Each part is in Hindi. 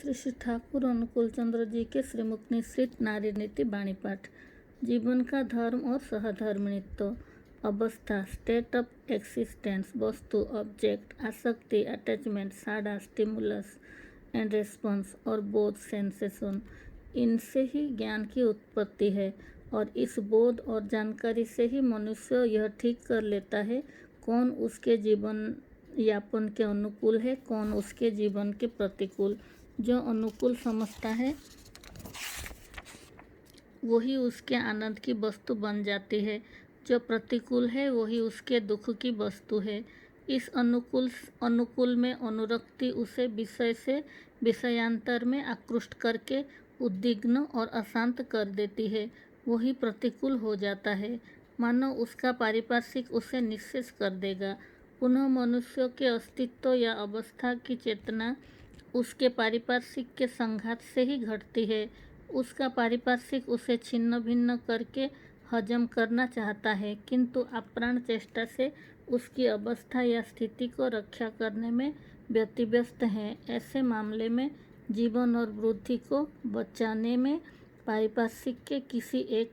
श्री श्री ठाकुर अनुकूल चंद्र जी के श्रीमुख निश्रित नारी नीति बाणी पाठ। जीवन का धर्म और सहधर्मित्व। अवस्था स्टेट ऑफ एक्सिस्टेंस। वस्तु ऑब्जेक्ट। आसक्ति अटैचमेंट। साड़ा स्टिमुलस एंड रेस्पॉन्स और बोध सेंसेशन। इनसे ही ज्ञान की उत्पत्ति है और इस बोध और जानकारी से ही मनुष्य यह ठीक कर लेता है कौन उसके जीवन यापन के अनुकूल है, कौन उसके जीवन के प्रतिकूल। जो अनुकूल समझता है वही उसके आनंद की वस्तु बन जाती है, जो प्रतिकूल है वही उसके दुख की वस्तु है। इस अनुकूल में अनुरक्ति उसे विषय से विषयांतर में आकृष्ट करके उद्विग्न और अशांत कर देती है। वही प्रतिकूल हो जाता है, मानो उसका पारिपार्श्विक उसे निःशेष कर देगा। पुनः मनुष्य के अस्तित्व या अवस्था की चेतना उसके पारिपार्श्विक के संघात से ही घटती है। उसका पारिपार्श्विक उसे छिन्न भिन्न करके हजम करना चाहता है, किंतु अप्राण चेष्टा से उसकी अवस्था या स्थिति को रक्षा करने में व्यतिव्यस्त है। ऐसे मामले में जीवन और वृद्धि को बचाने में पारिपार्श्विक के किसी एक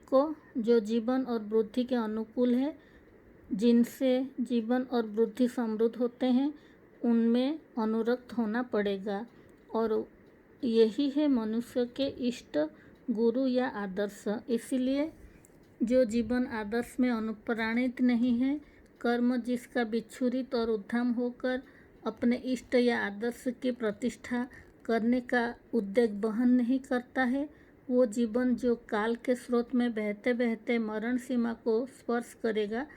को जो जीवन और वृद्धि के अनुकूल है, जिनसे जीवन और वृद्धि समृद्ध होते हैं, उनमें अनुरक्त होना पड़ेगा। और यही है मनुष्य के इष्ट गुरु या आदर्श। इसलिए जो जीवन आदर्श में अनुप्राणित नहीं है, कर्म जिसका विच्छुरित और उद्दाम होकर अपने इष्ट या आदर्श की प्रतिष्ठा करने का उद्वेग वहन नहीं करता है, वो जीवन जो काल के स्रोत में बहते बहते मरण सीमा को स्पर्श करेगा,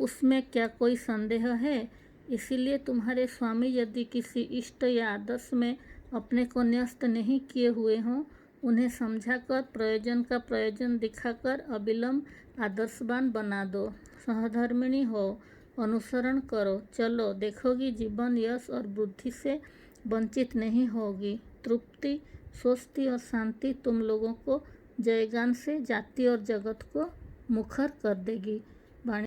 उसमें क्या कोई संदेह है। इसीलिए तुम्हारे स्वामी यदि किसी इष्ट या आदर्श में अपने को न्यस्त नहीं किए हुए हों, उन्हें समझाकर प्रयोजन का प्रयोजन दिखाकर अविलंब आदर्शवान बना दो। सहधर्मिणी हो, अनुसरण करो, चलो, देखोगी जीवन यश और बुद्धि से वंचित नहीं होगी। तृप्ति, स्वस्ति और शांति तुम लोगों को जयगान से जाति और जगत को मुखर कर देगी।